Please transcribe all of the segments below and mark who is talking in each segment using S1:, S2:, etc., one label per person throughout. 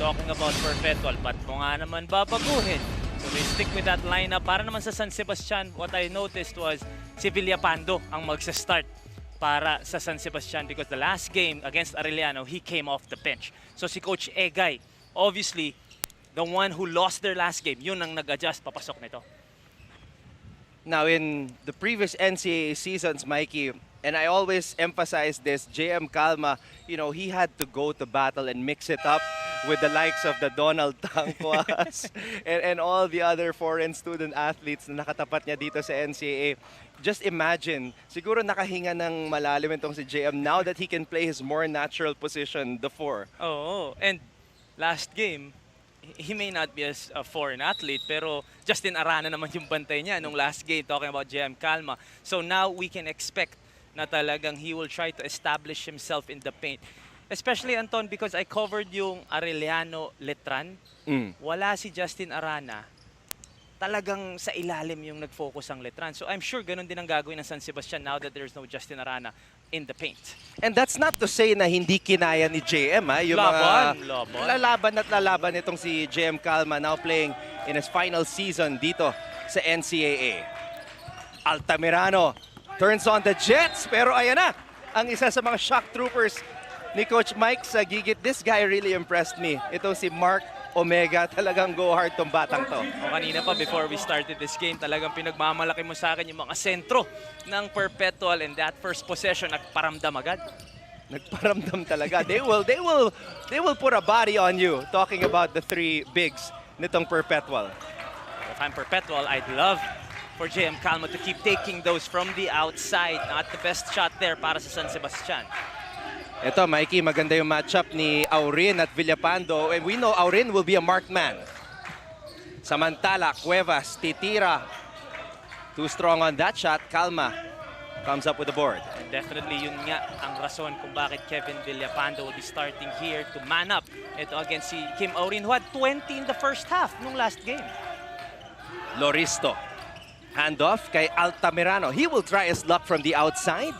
S1: talking about Perpetual, ba't mo nga naman babaguhin? So they stick with that lineup. Para naman sa San Sebastian, what I noticed was si Villapando ang magsa-start para sa San Sebastian because the last game against Arellano, he came off the bench. So si Coach Egay, obviously, the one who lost their last game, yun ang nag-adjust papasok nito.
S2: Now, in the previous NCAA seasons, Mikey, and I always emphasize this, JM Calma, you know, he had to go to battle and mix it up with the likes of the Donald Tanquas and all the other foreign student athletes na nakatapat niya dito sa NCAA. Just imagine, siguro nakahinga ng malalim itong si JM now that he can play his more natural position, the 4.
S1: Oo, and last game, he may not be as a foreign athlete, pero Justin Arana naman yung bantay niya nung last game, talking about JM Calma. So now we can expect na talagang he will try to establish himself in the paint. Especially, Anton, because I covered yung Arellano Letran. Wala si Justin Arana. Talagang sa ilalim yung nag-focus ang Letran. So I'm sure ganun din ang gagawin ng San Sebastian now that there's no Justin Arana in the paint.
S2: And that's not to say na hindi kinaya ni JM, ha? Yung lalaban at lalaban itong si JM Calma now playing in his final season dito sa NCAA. Altamirano turns on the Jets, pero ayan na, ang isa sa mga shock troopers ni Coach Mike sa gigit. This guy really impressed me. Itong si Mark Omega, talagang go hard tong batang to.
S1: O kanina pa, before we started this game, talagang pinagmamalaki mo sa akin yung mga sentro ng Perpetual, and that first possession, nagparamdam agad.
S2: Nagparamdam talaga. They will put a body on you, talking about the 3 bigs nitong Perpetual.
S1: If I'm Perpetual, I'd love for JM Calma to keep taking those from the outside. Not the best shot there para sa San Sebastian.
S2: Ito, Mikey, maganda yung matchup ni Aurin at Villapando. And we know Aurin will be a marked man. Samantala, Cuevas, titira. Too strong on that shot. Calma comes up with the board.
S1: And definitely yun nga ang rason kung bakit Kevin Villapando will be starting here to man up. Ito against si Kim Aurin, who had 20 in the first half nung last game.
S2: Loristo. Handoff kay Altamirano. He will try his luck from the outside.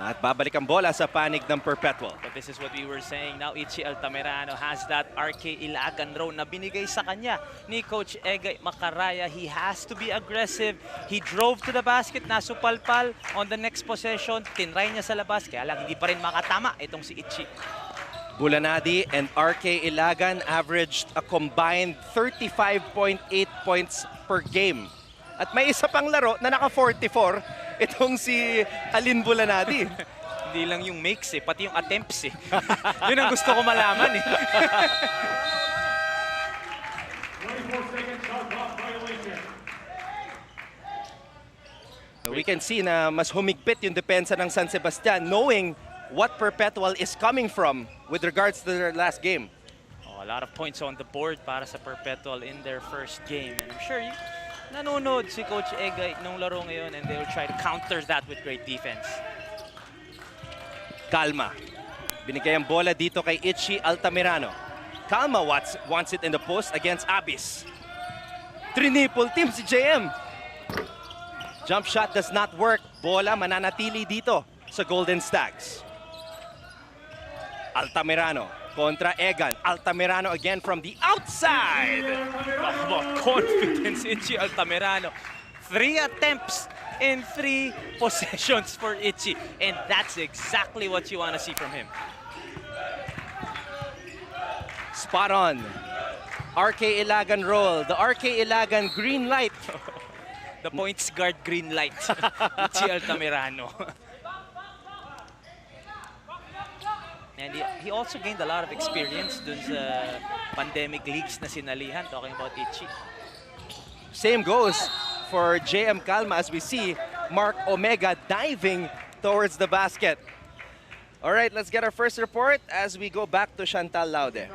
S2: At babalik ang bola sa panig ng Perpetual.
S1: But this is what we were saying. Now, Ichi Altamirano has that RK Ilagan role na binigay sa kanya ni Coach Egay Macaraya. He has to be aggressive. He drove to the basket, nasupalpal. On the next possession, tinry niya sa labas. Kaya lang, hindi pa rin makatama itong si Ichi.
S2: Bulanadi and RK Ilagan averaged a combined 35.8 points per game. At may isa pang laro na naka-44, itong si Alin Bulanadi.
S1: Hindi lang yung makes pati yung attempts Yun ang gusto ko malaman
S2: We can see na mas humigpit yung depensa ng San Sebastian knowing what Perpetual is coming from with regards to their last game.
S1: A lot of points on the board para sa Perpetual in their first game. And I'm sure nanonood si Coach Egay nung laro ngayon, and they will try to counter that with great defense.
S2: Calma. Binigay ang bola dito kay Ichi Altamirano. Calma wants it in the post against Abyss. Trinipple team si JM. Jump shot does not work. Bola mananatili dito sa Golden Stags. Altamirano kontra Egan. Altamirano again from the outside.
S1: Confidence, Ichi Altamirano. 3 attempts in 3 possessions for Ichi. And that's exactly what you want to see from him.
S2: Spot on. RK Ilagan roll. The RK Ilagan green light.
S1: The points guard green light. Ichi Altamirano. And he also gained a lot of experience dun sa pandemic leagues na sinalihan, talking about Ichi.
S2: Same goes for JM Calma as we see Mark Omega diving towards the basket. All right, let's get our first report as we go back to Chantal Laude.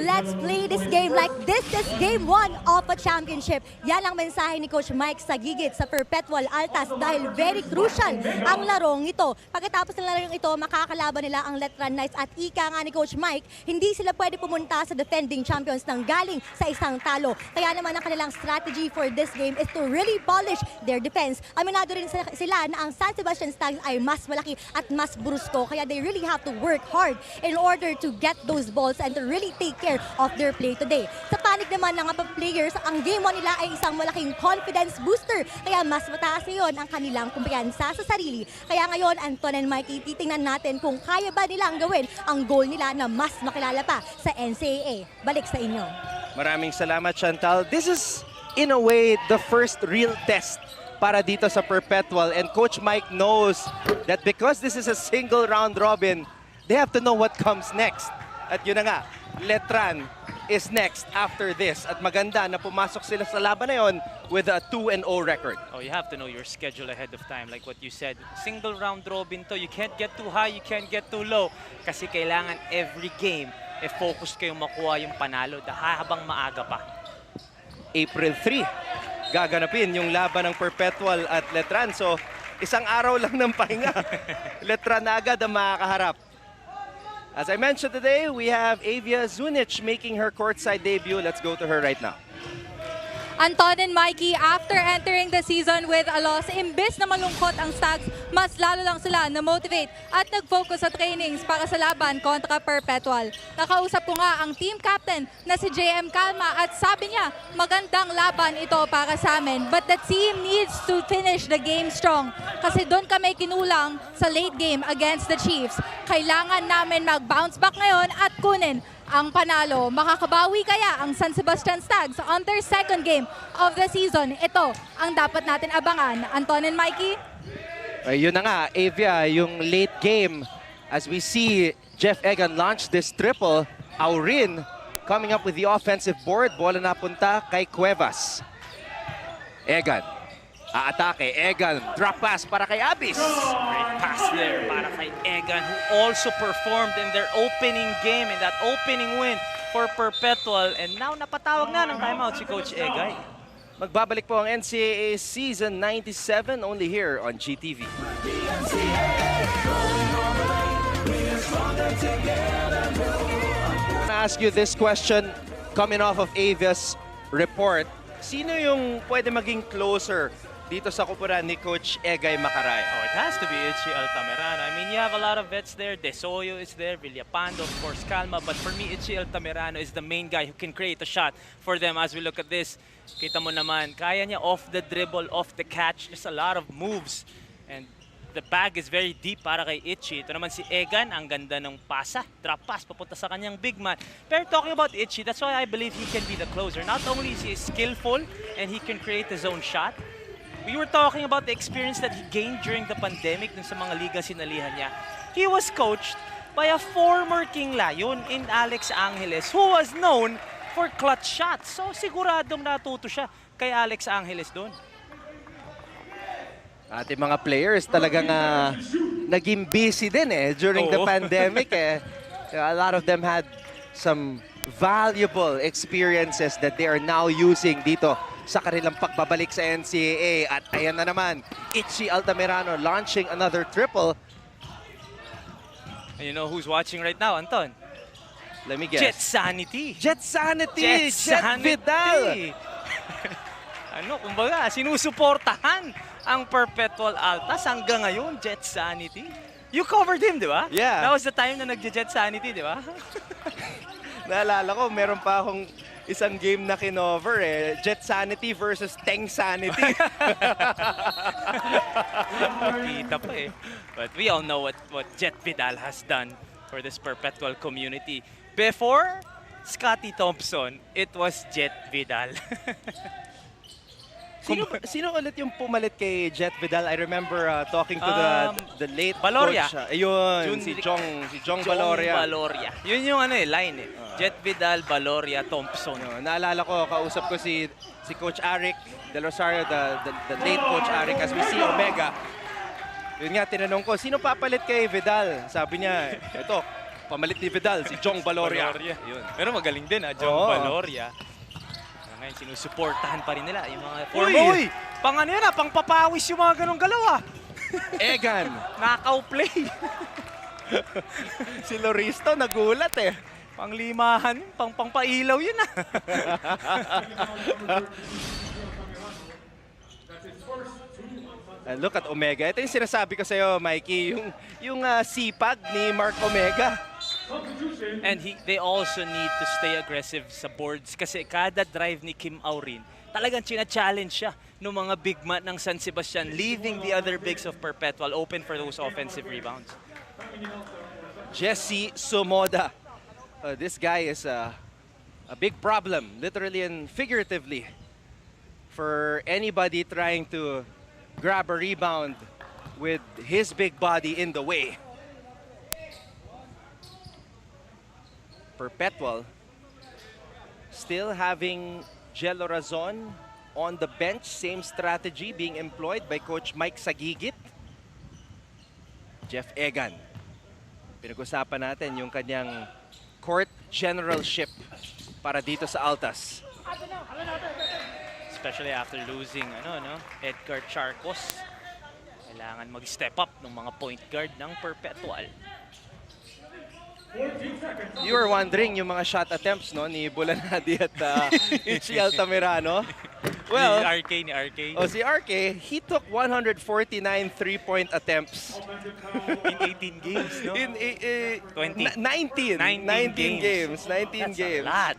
S3: Let's play this game like this is game 1 of a championship. Yan ang mensahe ni Coach Mike sa gigit sa Perpetual Altas dahil very crucial ang larong ito. Pagkatapos ng larong ito, makakalaban nila ang Letran Knights at ika nga ni Coach Mike, hindi sila pwede pumunta sa defending champions ng galing sa isang talo. Kaya naman ang kanilang strategy for this game is to really polish their defense. Aminado rin sila na ang San Sebastian Stags ay mas malaki at mas brusko. Kaya Kaya they really have to work hard in order to get those balls and to really take care of their play today. Sa panig naman ng mga players, ang game 1 nila ay isang malaking confidence booster. Kaya mas mataas ngayon ang kanilang kumpiyansa sa sarili. Kaya ngayon, Anton and Mikey, titingnan natin kung kaya ba nilang gawin ang goal nila na mas makilala pa sa NCAA. Balik sa inyo.
S2: Maraming salamat, Chantal. This is, in a way, the first real test para dito sa Perpetual. And Coach Mike knows that because this is a single round robin, they have to know what comes next. At yun na nga, Letran is next after this. At maganda na pumasok sila sa laban na yun with a 2-0 record.
S1: Oh, you have to know your schedule ahead of time. Like what you said, single round robin to. You can't get too high, you can't get too low. Kasi kailangan every game, focus kayong makuha yung panalo habang maaga pa.
S2: April 3. Gaganapin yung laban ng Perpetual at Letran. So, isang araw lang ng pahinga. Letran na agad ang makakaharap. As I mentioned today, we have Avia Zunic making her courtside debut. Let's go to her right now.
S4: Anton and Mikey, after entering the season with a loss, imbes na malungkot ang Stags, mas lalo lang sila na-motivate at nag-focus sa trainings para sa laban kontra Perpetual. Nakausap ko nga ang team captain na si JM Calma at sabi niya, magandang laban ito para sa amin, but the team needs to finish the game strong kasi doon kami kinulang sa late game against the Chiefs. Kailangan namin mag-bounce back ngayon at kunin ang panalo. Makakabawi kaya ang San Sebastian Stags on their second game of the season? Ito ang dapat natin abangan. Anton and Mikey?
S2: Ayun na nga, Avia, yung late game. As we see Jeff Egan launch this triple, Aurin coming up with the offensive board. Bola na punta kay Cuevas. Egan. Aatake. Egan. Drop pass para kay Abis.
S1: Great pass there para kay Egan, who also performed in their opening game, in that opening win for Perpetual. And now napatawag na ng timeout si Coach Egay.
S2: Magbabalik po ang NCAA Season 97 only here on GTV. I ask you this question coming off of Avia's report. Sino yung pwede maging closer dito sa kupuran ni Coach Egay Makaray?
S1: Oh, it has to be Itchy Altamirano. I mean, you have a lot of vets there. Desoyo is there, Villapando, of course, Calma. But for me, Itchy Altamirano is the main guy who can create a shot for them. As we look at this, kita mo naman, kaya niya off the dribble, off the catch. Just a lot of moves. And the bag is very deep para kay Itchy. Ito naman si Egan, ang ganda ng pasa. Drop pass, papunta sa kanyang big man. Pero talking about Itchy, that's why I believe he can be the closer. Not only is he skillful and he can create his own shot, we were talking about the experience that he gained during the pandemic dun sa mga ligang sinalihan niya. He was coached by a former King Lion in Alex Angeles who was known for clutch shots. So siguradong natuto siya kay Alex Angeles doon.
S2: Ating mga players talagang naging busy din during the pandemic. A lot of them had some valuable experiences that they are now using dito sa kanilang pagbabalik sa NCAA. At ayan na naman, Itchy Altamirano launching another triple.
S1: And you know who's watching right now, Anton?
S2: Let me guess.
S1: Jet Sanity.
S2: Jet Sanity! Jet Vidal!
S1: Ano, kumbaga, sinusuportahan ang Perpetual Altas hanggang ngayon, Jet Sanity. You covered him, di ba?
S2: Yeah.
S1: That was the time na nagje-Jet Sanity, di ba?
S2: Naalala ko, meron pa akong isang game na kinover Jet Sanity versus Teng Sanity.
S1: Kita pa eh. But we all know what Jet Vidal has done for this Perpetual community. Before Scotty Thompson, it was Jet Vidal.
S2: Sino ulit yung pumalit kay Jet Vidal? I remember talking to the late
S1: Valoria.
S2: coach. Ayun, si Jong Valoria.
S1: Yun yung line eh. Jet Vidal, Valoria, Thompson.
S2: Naalala ko, kausap ko si Coach Arik Del Rosario, the late Coach Arik, as we see Omega. Yun nga, tinanong ko, sino papalit kay Vidal? Sabi niya, ito, pamalit ni Vidal, si Jong Valoria.
S1: Yun. Pero magaling din Jong Valoria. Ngayon, sinusuportahan pa rin nila yung mga former. Uy! Pang ano yan pang papawis yung mga ganong galaw
S2: Egan.
S1: Knockout play.
S2: Si Loristo nagulat
S1: Pang limahan, pang pailaw yun
S2: And look at Omega. Ito yung sinasabi ko sa'yo, Mikey, yung sipag ni Mark Omega.
S1: And they also need to stay aggressive sa boards kasi kada drive ni Kim Aurin, talagang china-challenge siya ng mga big man ng San Sebastian, leaving the other bigs of Perpetual open for those offensive rebounds.
S2: Jesse Sumoda. This guy is a big problem, literally and figuratively, for anybody trying to grab a rebound with his big body in the way. Perpetual still having Jello Razon on the bench. Same strategy being employed by Coach Mike Sagigit. Jeff Egan. Pinag-usapan natin yung kanyang court generalship para dito sa Altas.
S1: Especially after losing Edgar Charcos. Kailangan mag-step up ng mga point guard ng Perpetual.
S2: You were wondering yung mga shot attempts ni Bulanadi at Ichi Altamirano. Well,
S1: ni RK.
S2: Si RK, he took 149 three-point attempts.
S1: In 18 games, no?
S2: In
S1: 20.
S2: 19 games. 19
S1: That's
S2: games.
S1: a lot.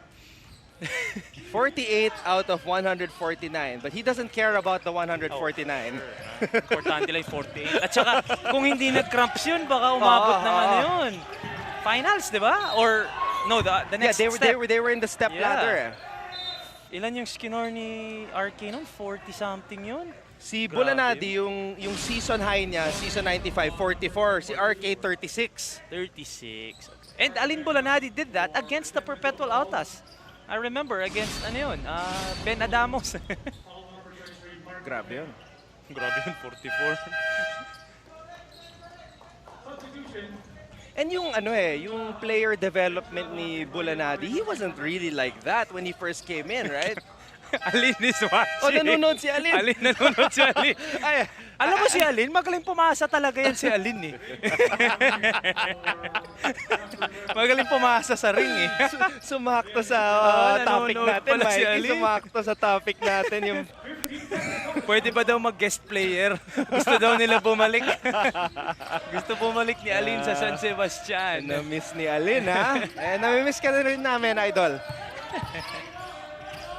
S2: 48 out of 149. But he doesn't care about the 149.
S1: Importante lang 48. At saka, kung hindi nag-cramps yun, baka umabot ng yun. Finals, di ba? Or, no, the next step.
S2: They were in the step ladder.
S1: Ilan yung skinor ni RK nun? 40-something yun?
S2: Si Bulanadi, yung season high niya, season 95, 44. Si RK, 36.
S1: 36. And Alin Bulanadi did that against the Perpetual Altas. I remember against, Ben Adamos.
S2: Grabe yun.
S1: Grabe yun, 44.
S2: And yung yung player development ni Bulanadi, he wasn't really like that when he first came in, right?
S1: Alin is watching.
S2: Oh, nanonood si Alin.
S1: Nanonood si Alin.
S2: Ay,
S1: alam mo si Alin, magaling pumasa talaga yan si Alin eh. Magaling pumasa sa ring eh.
S2: Sumakto sa topic
S1: nanonood
S2: natin,
S1: pala si
S2: Mikey.
S1: Alin.
S2: Sumakto sa topic natin yung...
S1: Pwede ba daw mag-guest player? Gusto daw nila bumalik. Gusto bumalik ni Alin sa San Sebastian.
S2: Na-miss ni Alin, ha? Nami-miss ka na rin namin, idol.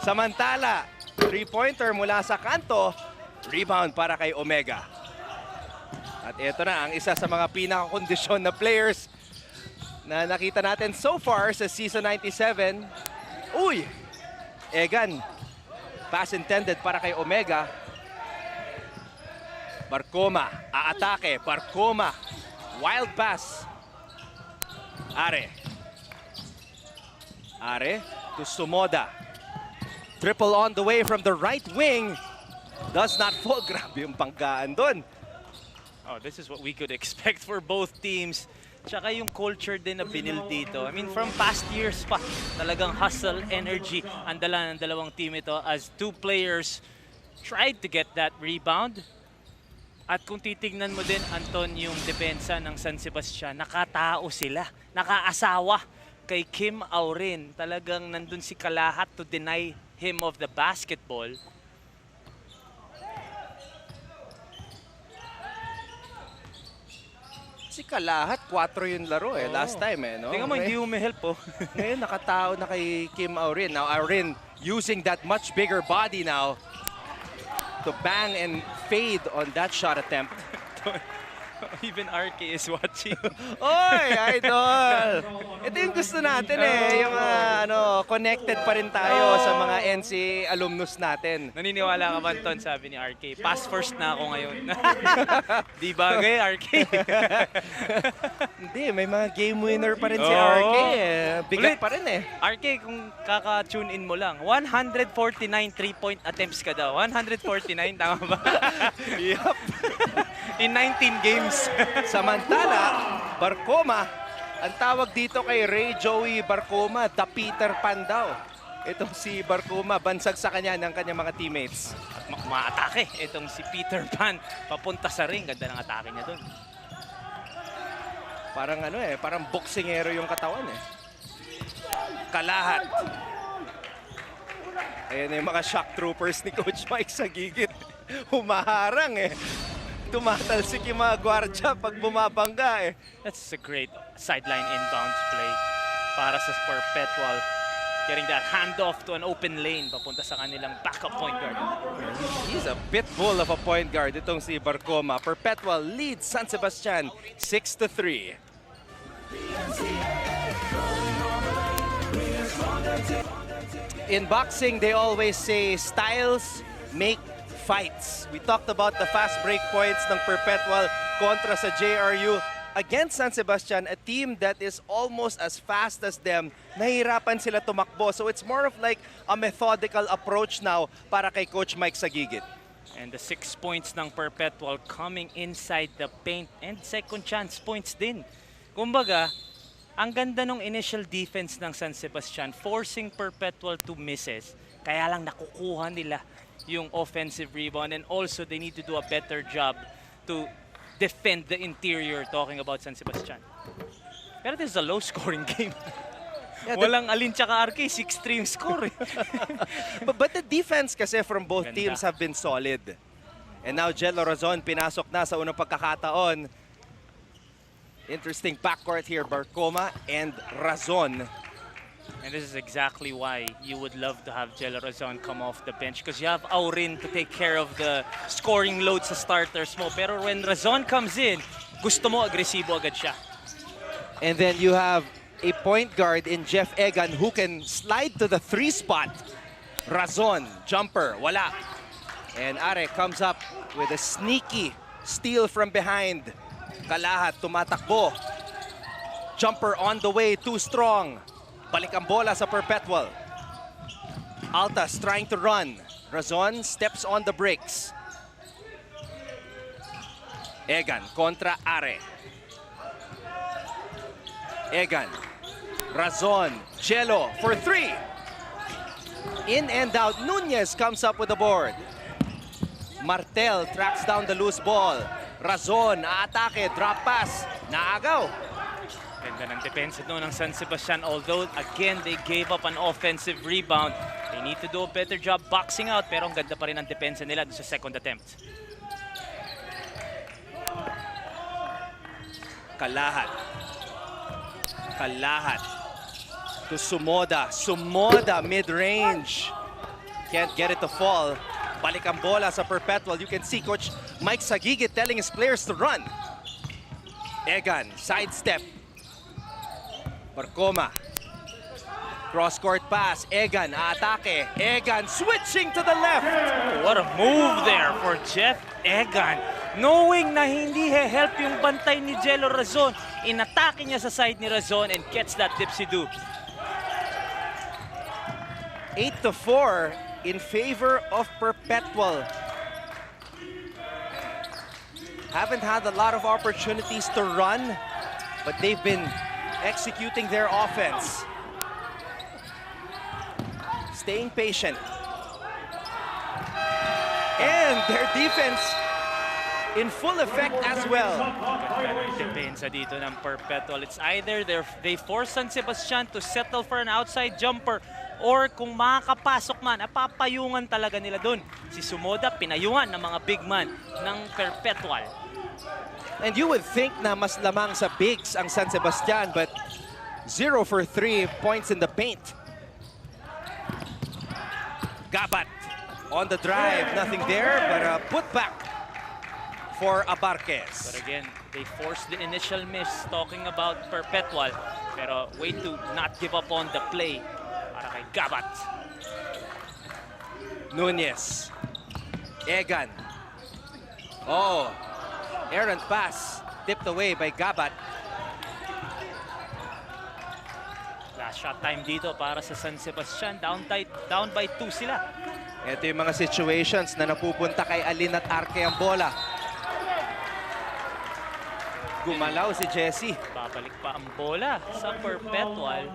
S2: Samantala, three-pointer mula sa kanto, rebound para kay Omega. At ito na ang isa sa mga pinakakondisyon na players na nakita natin so far sa Season 97. Uy! Egan. Pass intended para kay Omega. Barcoma, aatake. Barcoma. Wild pass. Are to Sumoda. Triple on the way from the right wing. Does not fall. Grabe yung panggaan doon.
S1: Oh, this is what we could expect for both teams. Tsaka yung culture din na binil dito. I mean, from past years pa, talagang hustle, energy, ang dala ng dalawang team ito as two players tried to get that rebound. At kung titignan mo din, Anton, yung depensa ng San Sebastian, nakatao sila, nakaasawa kay Kim Aurin. Talagang nandun si Kalahat to deny him of the basketball.
S2: Si Kalahat, 4 yung laro last time no?
S1: Tingnan mo, hindi umihelp po.
S2: Ngayon, nakatao na kay Kim Aurin. Now, Aurin using that much bigger body now to bang and fade on that shot attempt.
S1: Even RK is watching.
S2: Oy, idol! Ito yung gusto natin yung connected pa rin tayo sa mga NCAA alumnus natin.
S1: Naniniwala ka ba, Anton, sabi ni RK? Pass first na ako ngayon. Di bagay, RK.
S2: Hindi, may mga game winner pa rin si RK. Bigat pa rin
S1: RK, kung kaka-tune in mo lang, 149 3-point attempts ka daw. 149, tama ba?
S2: Yup.
S1: In 19 games.
S2: Samantala, Barcoma, ang tawag dito kay Ray Joey Barcoma, the Peter Pan daw. Itong si Barcoma, bansag sa kanya ng kanyang mga teammates.
S1: At maatake itong si Peter Pan papunta sa ring. Ganda ng atake niya doon.
S2: Parang parang boksingero yung katawan Kalahat. Ayan yung mga shock troopers ni Coach Mike sa gigit. Humaharang Tumatalsik yung mga gwardya pag bumabangga eh.
S1: That's a great sideline inbounds play para sa Perpetual. Getting that handoff to an open lane papunta sa kanilang backup point guard.
S2: He's a pit bull of a point guard itong si Barcoma. Perpetual leads San Sebastian 6-3. In boxing, they always say styles make fights. We talked about the fast break points ng Perpetual kontra sa JRU. Against San Sebastian, a team that is almost as fast as them, nahihirapan sila tumakbo. So it's more of like a methodical approach now para kay Coach Mike Sagigit.
S1: And the 6 points ng Perpetual coming inside the paint and second chance points din. Kumbaga, ang ganda ng initial defense ng San Sebastian, forcing Perpetual to misses. Kaya lang nakukuha nila yung offensive rebound, and also they need to do a better job to defend the interior, talking about San Sebastian. Pero this is a low-scoring game.
S2: Yeah,
S1: Walang alin tsaka RK, 6-3 yung score.
S2: but the defense kasi from both
S1: Ganda.
S2: teams have been solid. And now Jello Razon pinasok na sa unang pagkakataon. Interesting backcourt here, Barcoma and Razon.
S1: And this is exactly why you would love to have Jello Razon come off the bench, because you have Aurin to take care of the scoring load sa starters mo. Pero when Razon comes in, gusto mo agresibo agad siya.
S2: And then you have a point guard in Jeff Egan who can slide to the 3 spot. Razon, jumper, wala. And Are comes up with a sneaky steal from behind. Kalahat tumatakbo. Jumper on the way, too strong. Balik ang bola sa Perpetual. Altas trying to run. Razon steps on the brakes. Egan kontra Are. Egan. Razon. Jello for 3. In and out. Nunez comes up with the board. Martel tracks down the loose ball. Razon, aatake, drop pass. Naagaw.
S1: Ganda ng depensa doon ng San Sebastian. Although, again, they gave up an offensive rebound. They need to do a better job boxing out. Pero ang ganda pa rin ang depensa nila doon sa second attempt.
S2: Kalahat. Kalahat. To Sumoda. Sumoda, mid-range. Can't get it to fall. Balik ang bola sa Perpetual. You can see Coach Mike Sagigit telling his players to run. Egan, sidestep. Barcoma. Cross-court pass. Egan, aatake. Egan switching to the left.
S1: What a move there for Jeff Egan. Knowing na hindi he-help yung bantay ni Jello Razon, inatake niya sa side ni Razon and gets that dipsy-do.
S2: 8-4 in favor of Perpetual. Haven't had a lot of opportunities to run, but they've been executing their offense. Staying patient. And their defense in full effect as well.
S1: Ganda ng depensa dito ng Perpetual. It's either they force San Sebastian to settle for an outside jumper, or kung makakapasok man, papayungan talaga nila dun. Si Sumoda, pinayungan ng mga big man ng Perpetual.
S2: And you would think na mas lamang sa bigs ang San Sebastian, but 0 for 3 points in the paint. Gabat on the drive, nothing there, but a putback for Abarquez.
S1: But again, they forced the initial miss, talking about Perpetual. Pero way to not give up on the play para kay Gabat.
S2: Nunez. Egan. Oh, errant pass, tipped away by Gabat.
S1: Last shot time dito para sa San Sebastian. Down by 2 sila.
S2: Ito yung mga situations na napupunta kay Alin at Arke ang bola. Gumalaw si Jesse.
S1: Babalik pa ang bola sa Perpetual.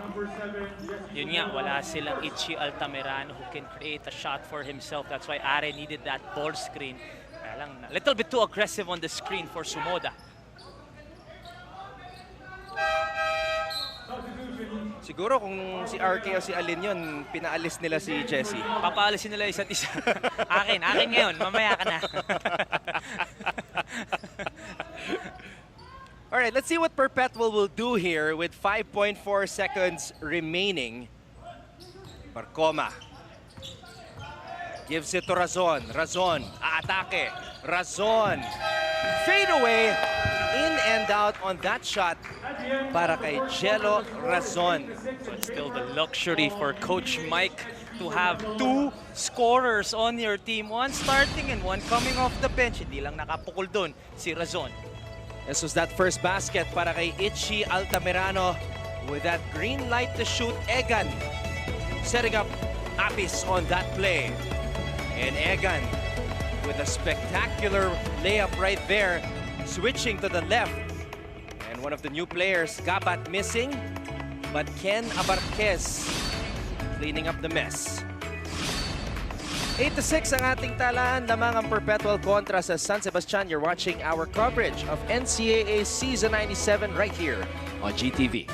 S1: Yun nga, wala silang Ichi Altamirano who can create a shot for himself. That's why Are needed that ball screen. Kaya lang, a little bit too aggressive on the screen for Sumoda.
S2: Siguro kung si RK o si Alin yun, pinaalis nila si Jesse.
S1: Papaalisin nila isa't isa. Akin ngayon, mamaya ka na.
S2: All right, let's see what Perpetual will do here with 5.4 seconds remaining. Barcoma gives it to Razon. Razon, aatake. Razon, fade away. In and out on that shot para kay Jello Razon.
S1: But still the luxury for Coach Mike to have two scorers on your team. One starting and one coming off the bench. Hindi lang nakapukol dun si Razon.
S2: This was that first basket para kay Itchy Altamirano with that green light to shoot. Egan setting up Apis on that play. And Egan with a spectacular layup right there, switching to the left. And one of the new players, Gabat, missing, but Ken Abarquez cleaning up the mess. 8-6 ang ating talaan, lamang ang Perpetual kontra sa San Sebastian. You're watching our coverage of NCAA Season 97 right here on GTV.